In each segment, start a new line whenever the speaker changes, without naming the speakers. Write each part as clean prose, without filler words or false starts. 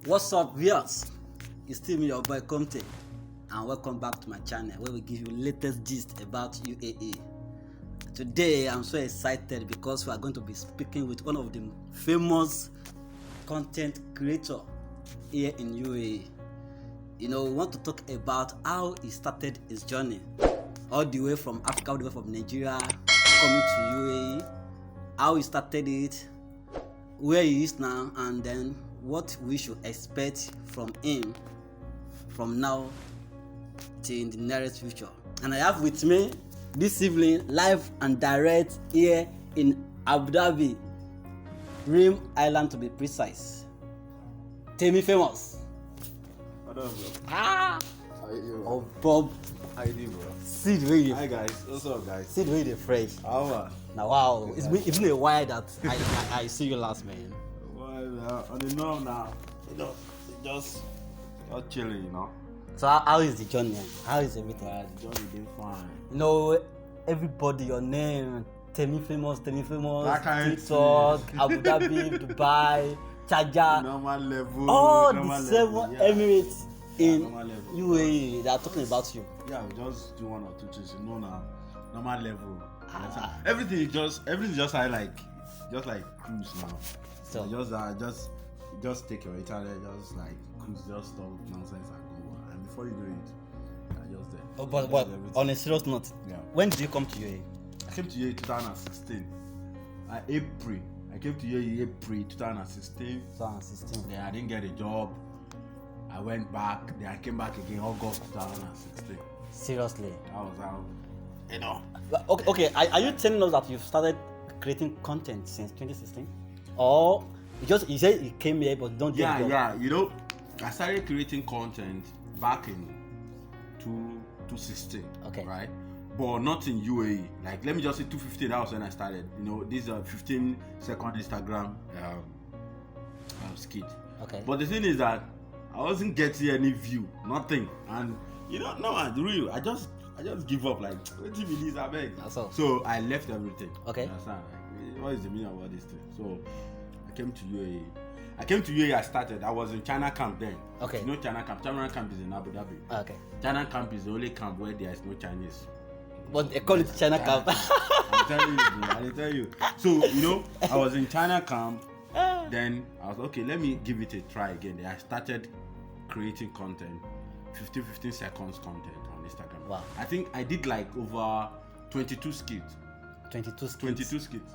What's up, viewers? It's still me, your boy Comte, and welcome back to my channel where we give you latest gist about UAE. Today, I'm so excited because we are going to be speaking with one of the famous content creator here in UAE. We want to talk about how he started his journey, all the way from Africa, all the way from Nigeria, coming to UAE, how he started it, where he is now, and then what we should expect from him from now till in the nearest future. And I have with me this evening, live and direct here in Abu Dhabi, Rim Island to be precise, Temi Famous.
What up, bro?
How
you doing, bro?
Oh, Bob.
How you doing, bro?
See the way you
Hi, guys. What's up, guys?
see the way they fresh.
How
Now wow, it's been a while that I see you last, man.
Well, on the norm now, just chilling,
So how is the journey? How is everything?
The journey been fine.
Everybody, your name, Temi Famous,
That kind of
TikTok, Abu Dhabi, Dubai, Charger,
Normal level.
all
normal
the 7
level, yeah.
Emirates in
normal level.
UAE. They are talking about you.
Yeah, we just do one or two things, now. Normal level. Everything is just like cruise now.
So
Just take your internet, just like cruise, just stop nonsense and go. And before you do it, I just there.
Oh, but on a serious note,
Yeah.
when did you come to UAE?
I came to UAE 2016. April. I came to UAE April 2016.
2016.
Then I didn't get a job. I went back. Then I came back again August 2016.
Seriously.
I was out,
Okay. Are you telling us that you've started creating content since 2016, or you said you came here but don't get a job?
Yeah. I started creating content back in 2016.
Okay.
Right. But not in UAE. Like, let me just say 2015. That was when I started. These are 15-second Instagram skit.
Okay.
But the thing is that I wasn't getting any view, nothing, and real. I just give up. Like, what do you mean, I beg?
That's all.
So I left everything.
Okay.
You understand? Like, what is the meaning of all this thing? So I came to UAE. I started. I was in China camp then.
Okay.
China camp. China camp is in Abu Dhabi.
Okay.
China camp is the only camp where there is no Chinese.
But they call it China camp.
I'm telling you, bro. I tell you. So I was in China camp. Then I was okay. Let me give it a try again. Then I started creating content, 15 seconds content on Instagram.
Wow.
I think I did like over 22 skits.
22 skits.
22 skits.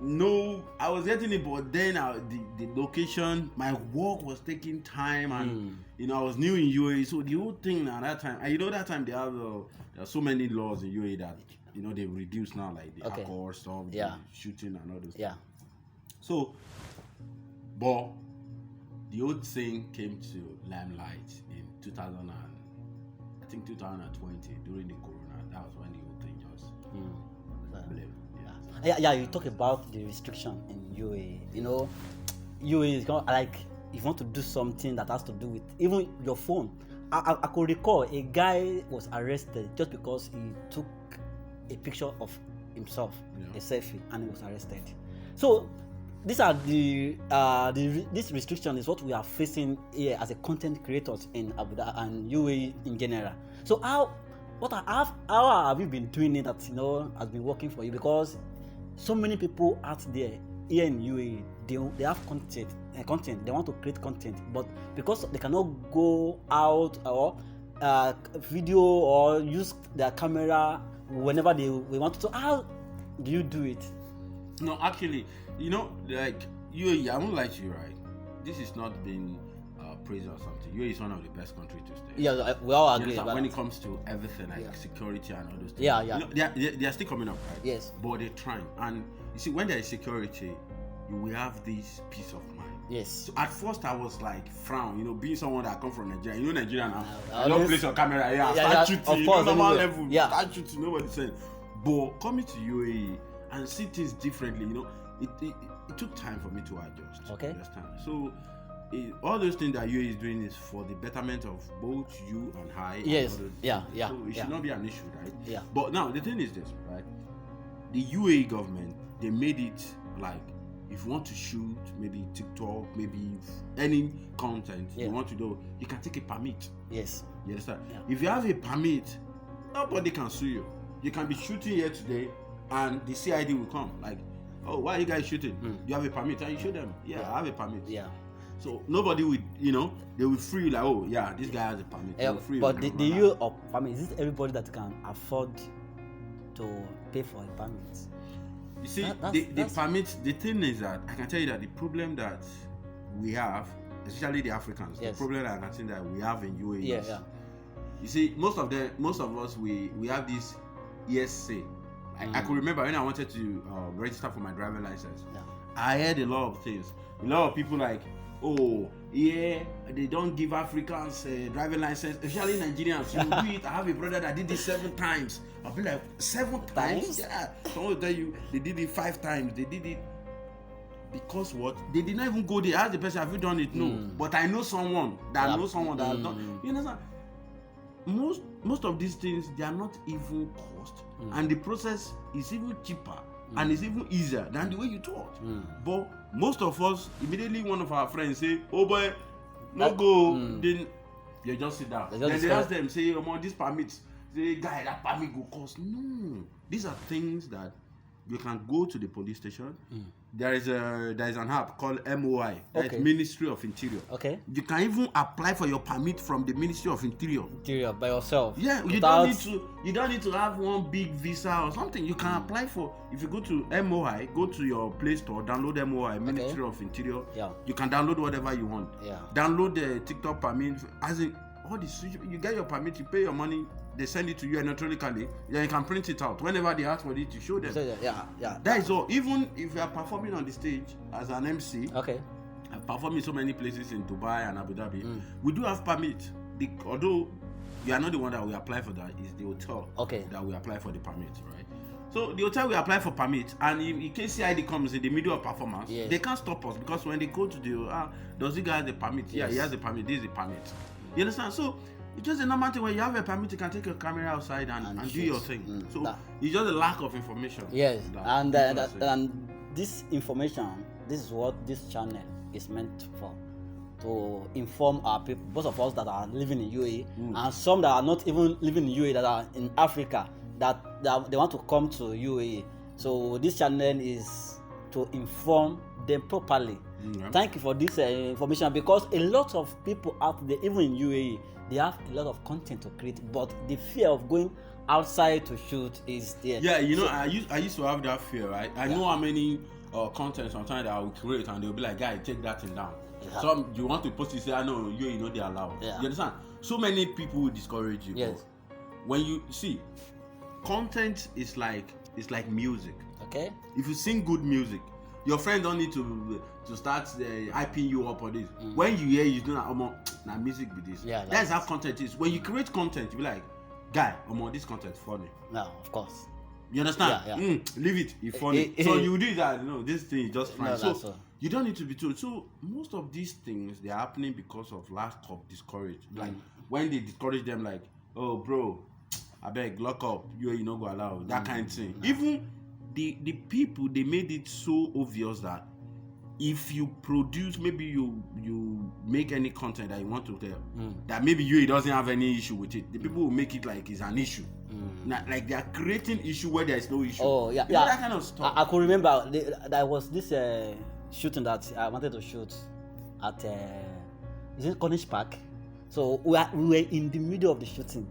No, I was getting it, but then the location, my work was taking time, and I was new in UAE, so the whole thing at that time, and that time they have there are so many laws in UAE that they reduce now, like the alcohol stuff, the shooting and all those.
Yeah.
So, but the whole thing came to limelight in 2020 during the corona. That was when the whole thing just blew.
Yeah, you talk about the restriction in UAE. UAE is like, if you want to do something that has to do with even your phone. I could recall a guy was arrested just because he took a picture of himself, a selfie, and he was arrested. So these are this restriction is what we are facing here as a content creators in Abu Dhabi and UAE in general. So how have you been doing it that has been working for you? Because so many people out there here in UAE, they have content. They want to create content, but because they cannot go out or video or use their camera whenever they want to. So how do you do it?
No, actually, like UAE, I won't lie to you, right? This is not being praised or something. UAE is one of the best countries to stay.
Yeah, we all agree.
When it comes to everything like security and all those things.
Yeah.
They are still coming up, right?
Yes.
But they're trying, and you see, when there is security, you will have this peace of mind.
Yes.
So at first I was like frown, being someone that come from Nigeria. Nigeria now. I don't place your camera. Start shooting.
Of course,
normal level.
Yeah.
Start shooting. Nobody saying. But coming to UAE and see things differently, it took time for me to adjust.
Okay.
Understand? So all those things that UAE is doing is for the betterment of both you and I.
Yes.
And
Yeah.
So it should not be an issue, right?
Yeah.
But now the thing is this, right? The UAE government, they made it like if you want to shoot maybe TikTok, maybe any content you want to do, you can take a permit.
Yes.
You understand?
Yeah.
If you have a permit, nobody can sue you. You can be shooting here today, and the CID will come. Like, oh, why are you guys shooting? You have a permit, and you show them. Yeah, I have a permit.
Yeah.
So nobody would, they will free you like, oh yeah, this guy has a permit.
But the use of permit, is it everybody that can afford to pay for a permit?
You see, the permit, the thing is that I can tell you that the problem that we have, especially the Africans, the problem that I can see that we have in UAE is, you see, most of us, we have this ESA. I could remember when I wanted to register for my driving license. Yeah. I heard a lot of things. A lot of people like, oh, yeah, they don't give Africans driving license, especially Nigerians. You do it. I have a brother that did it 7 times. I'll be like, 7 times? Yeah. Someone will tell you they did it 5 times. They did it because what? They did not even go there. Ask the person, have you done it? No. But I know someone that knows someone that has done. You understand? Most of these things, they are not even cost, and the process is even cheaper and it's even easier than the way you thought. But most of us, immediately one of our friends say, oh boy, no go, then you just sit down. Then they ask them, say, oh, this permits, say, guy, that permit go cost. No, these are things that you can go to the police station. There is an app called MOI, that's Ministry of Interior. Okay. You can even apply for your permit from the Ministry of Interior.
Interior by yourself.
Yeah, you don't need to have one big visa or something. You can apply for, if you go to MOI, go to your Play Store, download MOI, Ministry of Interior. Yeah. You can download whatever you want. Yeah. Download the TikTok permit, as in all this, you get your permit, you pay your money, they send it to you electronically, then you can print it out. Whenever they ask for it, you show them. Yeah. That is all. Even if you are performing on the stage as an MC, I perform in so many places in Dubai and Abu Dhabi, we do have permit. Although you are not the one that will apply for that, is the hotel that will apply for the permit, right? So the hotel will apply for permit, and in case CID comes in the middle of performance, they can't stop us, because when they go to the, does the guy have the permit? Yes. Yeah, he has the permit. This is the permit. You understand? So it's just a normal thing. When you have a permit, you can take your camera outside and do your thing. So it's just a lack of information.
Yes, and this information, this is what this channel is meant for, to inform our people, both of us that are living in UAE and some that are not even living in UAE, that are in Africa, that they want to come to UAE. So this channel is to inform them properly. Thank you for this information, because a lot of people out there, even in UAE, they have a lot of content to create, but the fear of going outside to shoot is there. Yeah,
I used to have that fear, right? I know how many content sometimes that I will create, and they'll be like, guy, take that thing down. So you want to post it, say, I know you they allow. You understand? So many people will discourage you. Yes. When you see, content is like music. Okay. If you sing good music, your friend don't need to start hyping you up on this. When you hear, you know that music with this. Yeah, that's how content is. When you create content, you be like, guy, this content funny.
No, of course.
You understand? Yeah. Leave it. It's funny. So you do that. This thing is just fine. No, so you don't need to be told. So most of these things, they're happening because of lack of discourage. Like when they discourage them, like, oh bro, I beg, lock up. You not go allow that kind of thing. Even the people, they made it so obvious that if you produce, maybe you make any content that you want to tell, that maybe it doesn't have any issue with it, the people will make it like it's an issue. Like they are creating issue where there is no issue. Oh yeah, that kind of stuff.
I could remember there was this shooting that I wanted to shoot at is it Cornish Park? So we were in the middle of the shooting.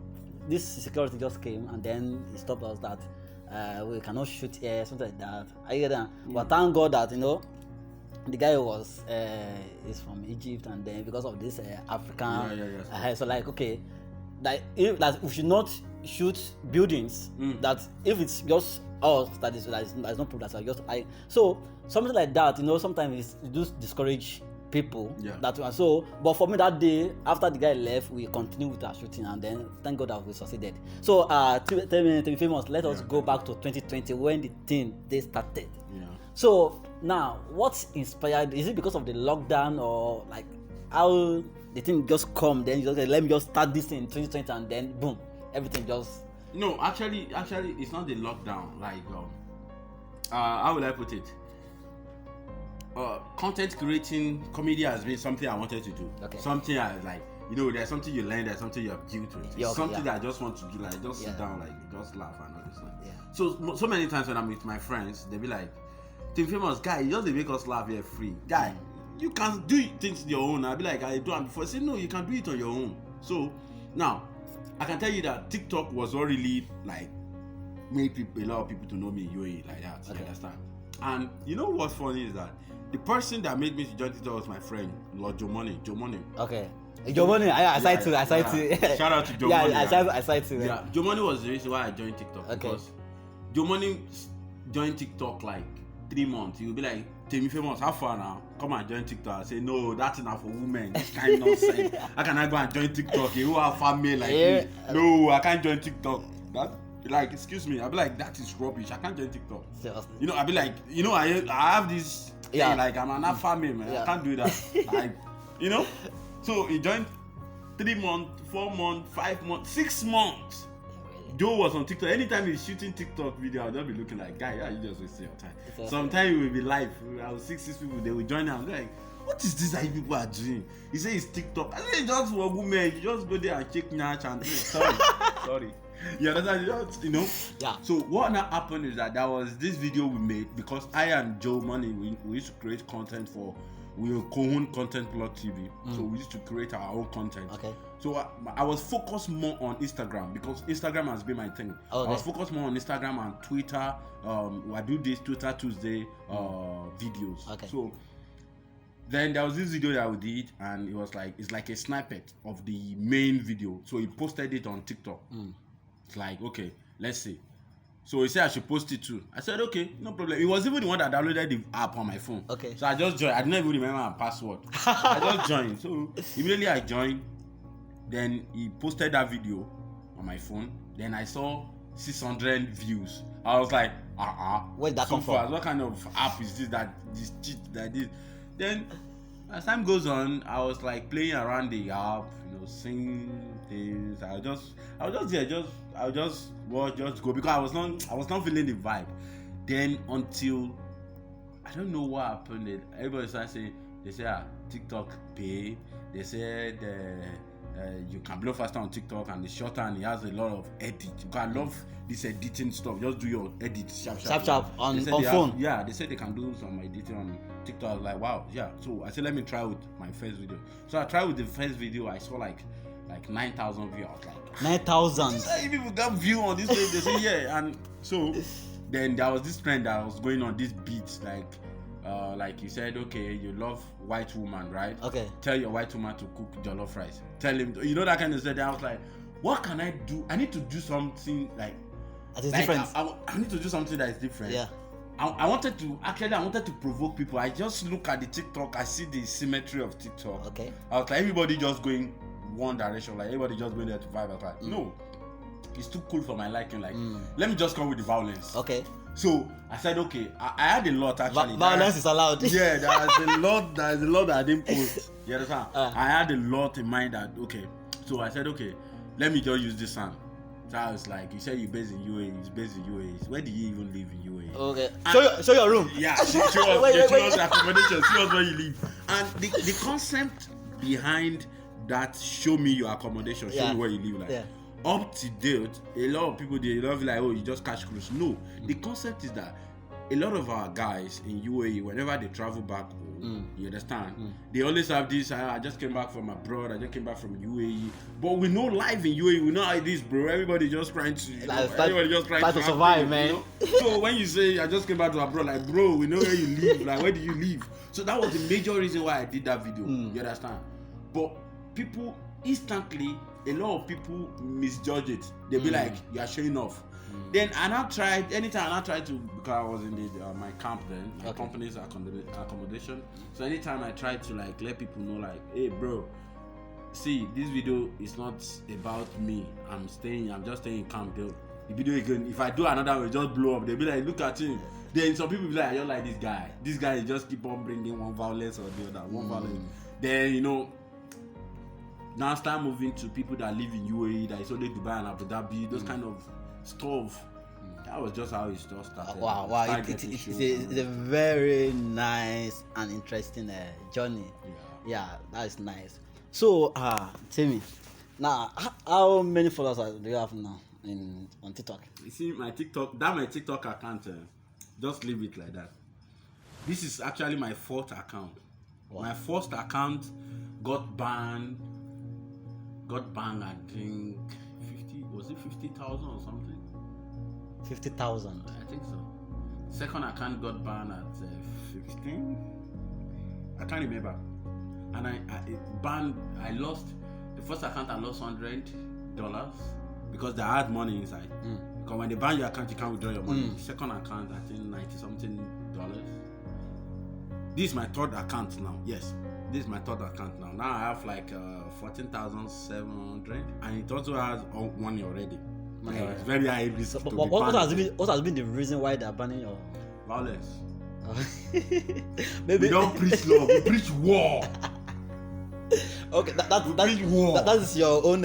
This security just came and then he stopped us that we cannot shoot here, something like that. I hear that. But thank God that the guy was is from Egypt, and then because of this African, so like that we should not shoot buildings. That if it's just us, that is no problem. That's just so something like that. Sometimes it does discourage people. Yeah. But for me that day after the guy left, we continued with our shooting, and then thank God that we succeeded. So Temi Famous, let us go back to 2020 when the thing they started. Yeah. So now, what inspired? Is it because of the lockdown, or like how the thing just come? Then you just let me just start this in 2020, and then boom, everything just.
No, actually, it's not the lockdown. Like, how will I put it? content creating comedy has been something I wanted to do.
Okay.
Something I like. You know, there's something you learn, there's something you have built with.
Yeah, okay,
something
yeah.
that I just want to do, like just sit down, like just laugh and all this stuff.
Yeah.
So many times when I'm with my friends, they be like, "Team famous guy, you just dey make us laugh here free. Guy, you can do things on your own." I'll be like, I do it before. I say, no, you can do it on your own. So now I can tell you that TikTok was not really like made people, a lot of people to know me in UAE like that.
Okay.
You understand? And you know what's funny is that the person that made me to join TikTok was my friend, Lord Joe Money.
Okay. Joe Money, I said too.
Shout out to Joe
yeah,
Money.
I said too.
Yeah, Joe Money was the reason why I joined TikTok.
Okay.
Because Joe Money joined TikTok like 3 months. He would be like, Temi famous, how far now? Come and join TikTok. I say, no, that's enough for women. This kind of nonsense. How can I go and join TikTok? You have family like me. No, I can't join TikTok. That, like, excuse me. I'll be like, that is rubbish. I can't join TikTok.
Seriously.
You know, I'll be like, you know, I have this thing, like, I'm an family, man.
Yeah.
I can't do that. Like, you know? So he joined 3 months, 4 months, 5 months, 6 months. Joe was on TikTok. Anytime he's shooting TikTok video, I'll just be looking like, guy, yeah, you just wasting your time.
Exactly. Sometimes
we will be live. I will see 6 people, they will join us. Like, what is this that you people are doing? He said it's TikTok. I said it's just for women. You just go there and shake nyach and sorry. You understand? You know?
Yeah.
So what now happened is that there was this video we made because I and Joe Money, we used to create content for, we were co-own Content Plot TV. So we used to create our own content.
Okay.
So I was focused more on Instagram because Instagram has been my thing.
Okay.
I was focused more on Instagram and Twitter. I do this Twitter Tuesday videos.
Okay.
So then there was this video that we did, and it was like, it's like a snippet of the main video. So he posted it on TikTok. It's like, okay, let's see. So he said I should post it too. I said, okay, no problem. It was even the one that downloaded the app on my phone.
Okay.
So I just joined. I didn't even remember my password. I just joined. So immediately I joined. Then he posted that video on my phone. Then I saw 600 views. I was like,
where did that come from?
What kind of app is this that this cheat that this? Then as time goes on, I was like playing around the app, you know, singing things. I was just go because I was not feeling the vibe. Then until I don't know what happened. Everybody started saying, they say TikTok pay. They said you can blow faster on TikTok and it's shorter and it has a lot of edit. Because I love this editing stuff. Just do your edit sharp
on phone.
They said they can do some editing on TikTok. I was like, wow, yeah. So I said, let me try with my first video. So I tried with the first video. I saw like 9,000 views. I was like,
9,000.
If people got view on this page, they say yeah. And so then there was this trend that was going on, this beat, like you said, okay, you love white woman, right?
Okay.
Tell your white woman to cook jollof rice. Tell him, you know, that kind of stuff. I was like, what can I do? I need to do something like
that is different.
I need to do something that is different.
Yeah.
I wanted to provoke people. I just look at the TikTok, I see the symmetry of TikTok.
Okay.
I was like, everybody just going one direction, like everybody just going there to vibe. I was like, no, it's too cool for my liking. Like, let me just come with the violence.
Okay.
So I said, okay, I had a lot actually.
Violence is allowed.
Yeah, there's a lot that I didn't post. You understand? I had a lot in mind that, okay. So I said, okay, let me just use this sound. So I was like, you said you're based in UAE, he's based in UAE. Where do you even live in UAE?
Okay. Show your room.
Yeah, she was accommodation, see us where you live. And the concept behind that, show me your accommodation, show me where you live, like up to date, a lot of people, they love like, oh, you just catch cruise. No, the concept is that a lot of our guys in UAE, whenever they travel back home, you understand, they always have this, I just came back from abroad, I just came back from UAE. But we know life in UAE, we know how it is, bro. Everybody just trying to, everybody just trying to
survive, man.
You know? So when you say, I just came back to abroad, like, bro, we know where you live, like, where do you live? So that was the major reason why I did that video, you understand? But people instantly, a lot of people misjudge it. They'll be like, you are showing off. Then anytime I tried to, because I was in my camp then, my company's accommodation. So anytime I tried to like let people know, like, hey bro, see, this video is not about me. I'm just staying in camp. The video again, if I do another one, it just blow up. They'll be like, look at him. Then some people be like, I don't like this guy. This guy just keep on bringing one violence or the other, one violence. Then, you know, now start moving to people that live in UAE, that is only Dubai and Abu Dhabi, those kind of stuff. That was just how it just started.
Wow, it's a very nice and interesting journey. Yeah, that is nice. So, Temi, now how many followers do you have now on TikTok?
You see, my TikTok account, just leave it like that. This is actually my fourth account. Wow. My first account got banned. I think 50,000 or something.
50,000.
I think so. Second account got banned at 15. I can't remember. And I lost the first account. I lost $100 because they had money inside. Because when they ban your account, you can't withdraw your money. Second account, I think $90-something. This is my third account now. Yes, this is my third account now. Now I have like 14,700, and it also has money already. It's very high risk.
What has been the reason why they are banning your
violence?
Maybe
we don't preach love, we preach war.
Okay, that is your own.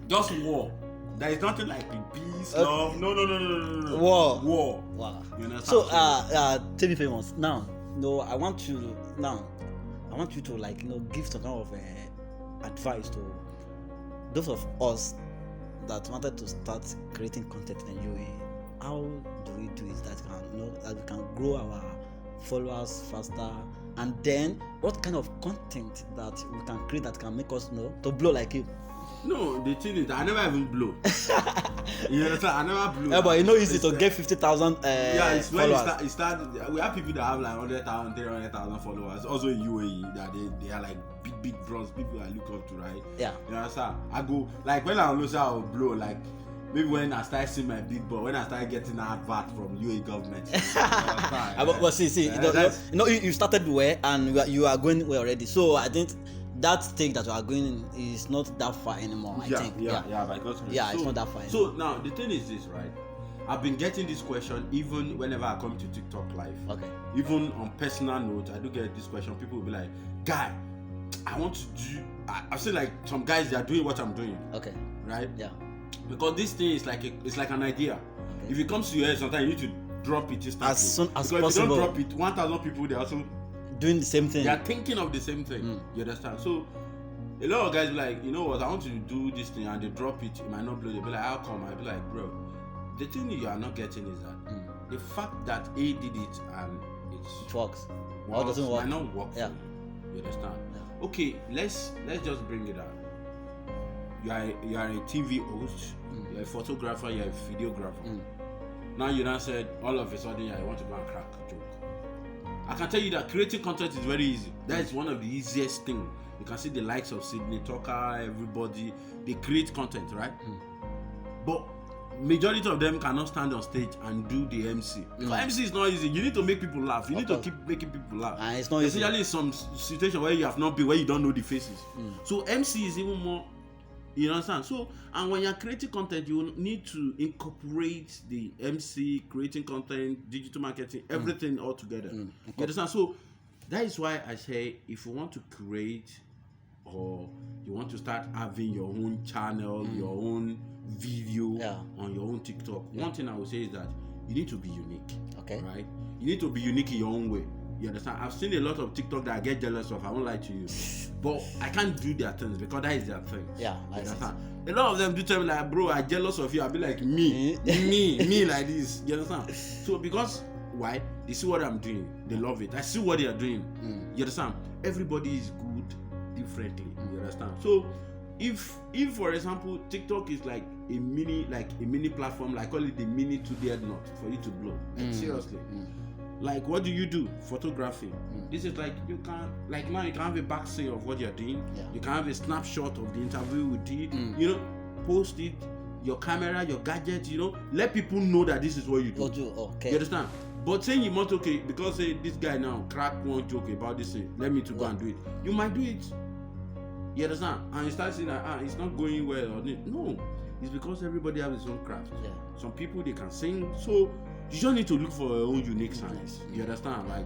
Just war. There is nothing like peace, love. No. War.
Wow. You know, so, Temi Famous. Now, I want you to give some kind of advice to those of us that wanted to start creating content in UAE. How do we do it that we can grow our followers faster? And then, what kind of content that we can create that can make us to blow like you?
No, the thing is, I never even blow. You understand? I never blow.
Yeah, but easy to get 50,000
it's
followers.
When it started. We have people that have like 100,000, 300,000 followers. Also in UAE, that they are like big bros, people I look up to, right?
Yeah.
You understand? I go like when I lose, I will blow like. Maybe when I start seeing my big boy, when I start getting an advert from UAE government.
But see, you started well and you are going well already. So I think that stage that you are going in is not that far anymore. I think. It's not that far anymore.
So now the thing is this, right? I've been getting this question even whenever I come to TikTok live.
Okay.
Even on personal note, I do get this question. People will be like, "Guy, I want to do." I've seen like some guys they are doing what I'm doing.
Okay.
Right.
Yeah.
Because this thing is like it's like an idea. Okay. If it comes to your head, sometimes you need to drop it instantly.
As soon as
because
possible.
If you don't drop it, 1,000 people they also
doing the same thing.
They are thinking of the same thing. You understand? So a lot of guys be like, you know what? I want to do this thing, and they drop it. It might not blow. They be like, how come? I be like, bro. The thing you are not getting is that the fact that A did it and
it works. Or doesn't work.
Might not work.
Yeah.
For you. You understand?
Yeah.
Okay, let's just bring it out. You are a TV host, you're a photographer, you're a videographer. Now you now said all of a sudden you want to go and crack a joke. I can tell you that creating content is very easy. That is one of the easiest things. You can see the likes of Sydney Tucker, everybody, they create content, right? But majority of them cannot stand on stage and do the MC. Because MC is not easy. You need to make people laugh. You need to keep making people laugh.
And it's not easy.
Especially in some situation where you have not been, where you don't know the faces. So MC is even more. You understand? So, and when you're creating content, you need to incorporate the MC, creating content, digital marketing, everything all together. You understand? So, that is why I say if you want to create or you want to start having your own channel, your own video on your own TikTok, one thing I would say is that you need to be unique.
Okay.
Right? You need to be unique in your own way. You understand? I've seen a lot of TikTok that I get jealous of. I won't lie to you, but I can't do their things because that is their thing.
Yeah,
you understand? A lot of them do tell me like, bro, I'm jealous of you. I'll be like, me like this. You understand? So because why? They see what I'm doing, they love it. I see what they are doing. You understand? Everybody is good differently. You understand? So if for example TikTok is like a mini platform, like call it the mini 2D head nut for you to blow. Like, seriously. Like what do you do? Photography. This is like you can now you can have a back scene of what you're doing. You can have a snapshot of the interview we did. You know, post it, your camera, your gadget, you know, let people know that this is what you do.
Okay.
You understand? But saying you want because say this guy now crack one joke about this thing, let me to go and do it. You might do it. You understand? And you start saying that it's not going well or no. It's because everybody has his own craft. Some people they can sing, so you just need to look for your own unique signs. You understand? Like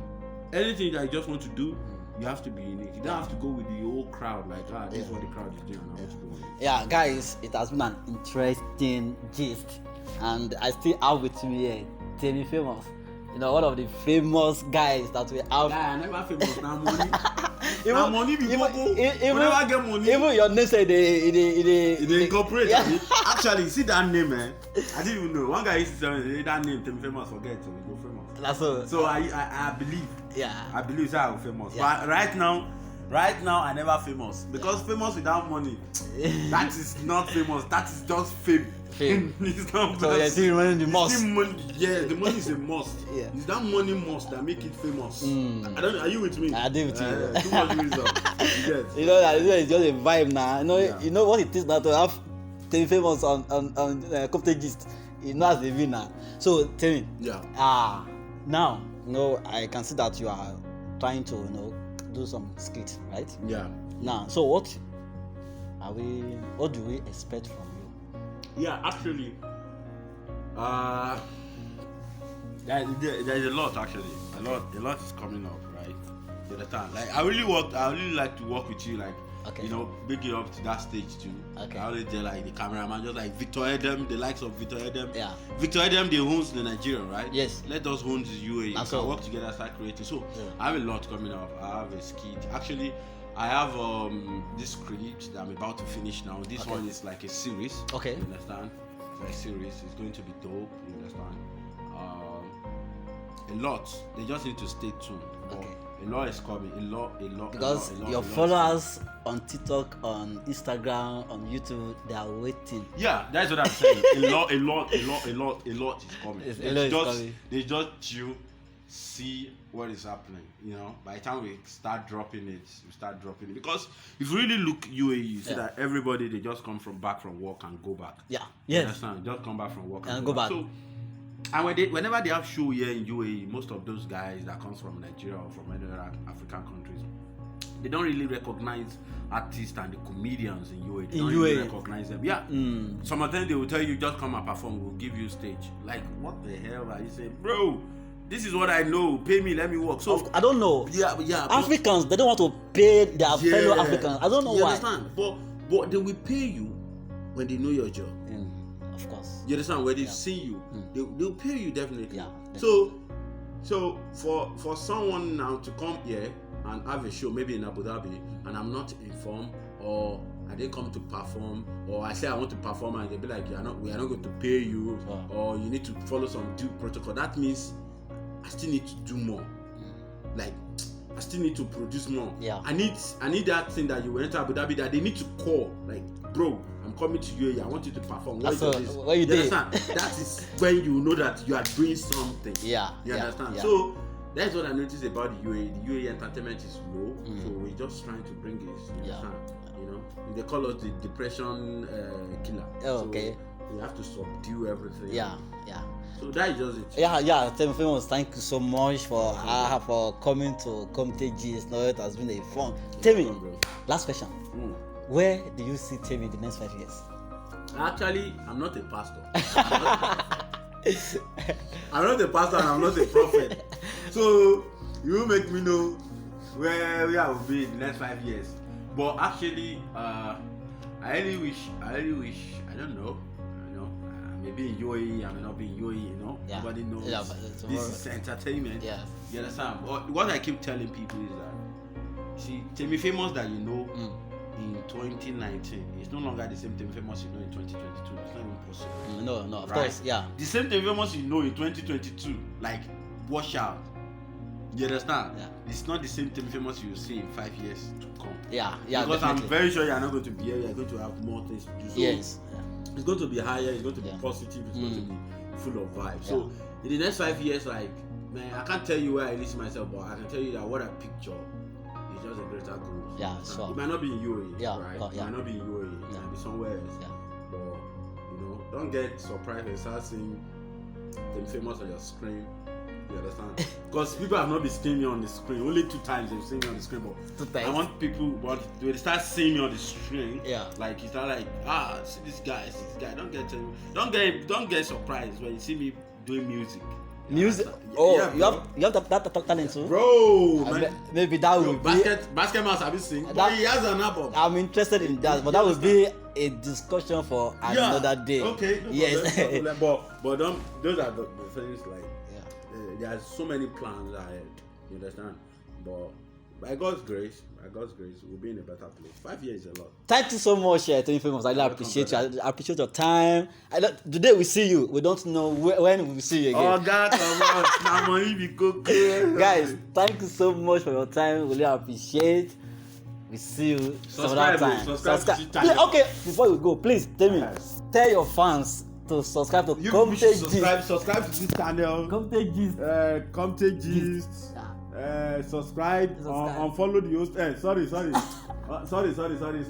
anything that you just want to do, You have to be unique. You don't have to go with the whole crowd. Like, this is what the crowd is doing. I want to go with it.
Yeah, guys, it has been an interesting gist, and I still have with me here Temi Famous. You know, one of the famous guys that we have.
Yeah, I never famous now money.
Even,
now money be
even,
never get money.
Even your name say
they incorporate.
Yeah.
Actually, see that name, man. I didn't even know. One guy used to tell me that name, Temi Famous, forget to go famous.
That's all.
So I believe.
Yeah.
I believe that I'm famous.
Yeah.
But right now I never famous because famous without money, that is not famous. That is just fame. It's not.
So you're still running the must.
The money is a must.
Yeah.
It's that money must that make it famous. I don't. Are you with me?
I do with you.
Too much wisdom. Yes.
You know that it's just a vibe now.
Yeah.
You know what it is now to have Temi Famous on Comte Gist. You know as a winner. So Temi.
Yeah.
Now, I can see that you are trying to, do some skit, right?
Yeah.
Now, so what do we expect from you?
Yeah, actually, there's a lot actually. A lot is coming up, right? You understand? Like I really like to work with you, like
okay.
bring you up to that stage too.
Okay.
I always like the cameraman, just like Victor Edem, the likes of Victor Edem.
Yeah.
Victor Edem, they owns the Nigeria, right?
Yes.
Let us own the UAE.
That's
We can
all.
work together, start creating. So
Yeah.
I have a lot coming up. I have a skit. Actually, I have this script that I'm about to finish now. This
Okay.
one is like a series.
Okay.
You understand? It's like a series. It's going to be dope. You understand? A lot. They just need to stay tuned. But
Okay.
a lot is coming. A lot.
Because your followers on TikTok, on Instagram, on YouTube, they are waiting.
Yeah, that's what I'm saying. A lot is coming. They just chill, see what is happening. By the time we start dropping it, because if you really look UAE, you see that everybody they just come back from work and go back.
Yeah.
You
Yes.
understand? Just come back from work
And go back.
So, and whenever they have show here in UAE, most of those guys that comes from Nigeria or from any other African countries, they don't really recognize artists and the comedians in UAE. They don't really recognize them. Yeah. Some of them they will tell you just come and perform, we'll give you stage. Like what the hell are you saying? Bro, this is what I know. Pay me, let me work. So
I don't know.
Yeah.
Africans, they don't want to pay their fellow Africans. I don't know why.
You understand? But they will pay you when they know your job.
Of course.
You understand? When they see you, they'll pay you definitely.
Yeah.
So for someone now to come here and have a show maybe in Abu Dhabi and I'm not informed or I didn't come to perform or I say I want to perform and they'll be like we are not going to pay you or you need to follow some due protocol. That means I still need to do more. Like I still need to produce more.
Yeah.
I need that thing that you went to Abu Dhabi that they need to call like bro. I'm coming to you. I want you to perform.
What you did.
Understand? That is when you know that you are doing something.
Yeah.
You understand?
Yeah.
So that's what I noticed about the UAE. The UAE entertainment is low, so we're just trying to bring it. You understand? They call us the depression killer.
Okay.
So we have to subdue everything.
Yeah.
So that is just it.
Yeah. Temi Famous, thank you so much for coming to Comte Gist. It has been a fun. Temi, last question. Where do you see Temi in the next 5 years?
Actually, I'm not a pastor. I'm not a pastor and I'm not a prophet. So you make me know where I will be in the next 5 years. But actually, I really wish. I don't know. Maybe in UAE, I may not be in UAE.
Yeah.
Nobody knows.
Yeah, but
this is entertainment.
Yes.
You understand? But what I keep telling people is that see, Temi Famous that you know. In 2019, it's no longer the same Temi Famous you know in 2022. It's not even possible.
No, of course, yeah.
The same Temi Famous you know in 2022, like wash out. You understand?
Yeah.
It's not the same Temi Famous you will see in 5 years to come.
Yeah.
Because
definitely.
I'm very sure you're not going to be here. You're going to have more things to do. So
Yes.
it's going to be higher. It's going to be positive. It's going to be full of vibes. So in the next 5 years, like man, I can't tell you where I listen myself, but I can tell you that what I picture. It's just a greater growth.
Yeah, sure.
It might not be in UAE,
Yeah,
right?
yeah.
It might not be in UAE. It might be somewhere else.
Yeah.
But don't get surprised when you start seeing them famous on your screen. You understand? Because people have not been seeing me on the screen. Only 2 times they've seen me on the screen. But
2 times.
I want people when they start seeing me on the screen.
Yeah.
Like it's not like see this guy. Don't get surprised when you see me doing music.
Music.
Yeah,
Oh,
yeah,
you have that talent too.
bro. Man.
Maybe that would be.
Basket Mouse, have you seen?
That-
But he has an album.
I'm interested in that, but that would be a discussion for another day.
Okay. No
Yes.
problem, no problem. But those are the things like.
Yeah.
There are so many plans ahead. You understand? But by God's grace, we'll be in a better place. 5 years is a lot.
Thank you so much, Temi Famous. I really appreciate you. I appreciate your time. Today we see you. We don't know when we will see you again.
Oh God, come on.
Guys, thank you so much for your time. Really appreciate. We see you some other time.
Subscribe to the channel.
Okay, before we go, please tell your fans to subscribe to Comte Gist.
Subscribe to this channel.
Comte Gist.
Comte Gist. Subscribe. Unfollow the host. Sorry. It's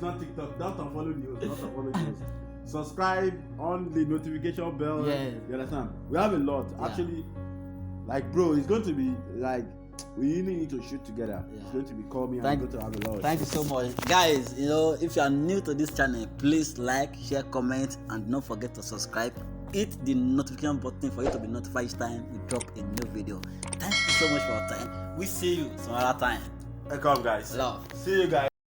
not TikTok. Don't unfollow the host. Not unfollow the host. Subscribe on the notification bell.
Yeah.
You understand? We have a lot.
Yeah.
Actually, like bro, it's going to be like we really need to shoot together.
Yeah.
It's going to be call me. I'm going to have a lot.
Thank you so much, guys. If you are new to this channel, please like, share, comment, and don't forget to subscribe. Hit the notification button for you to be notified each time we drop a new video. Thank you so much for your time. We see you some other time.
Come guys.
Love.
See you guys.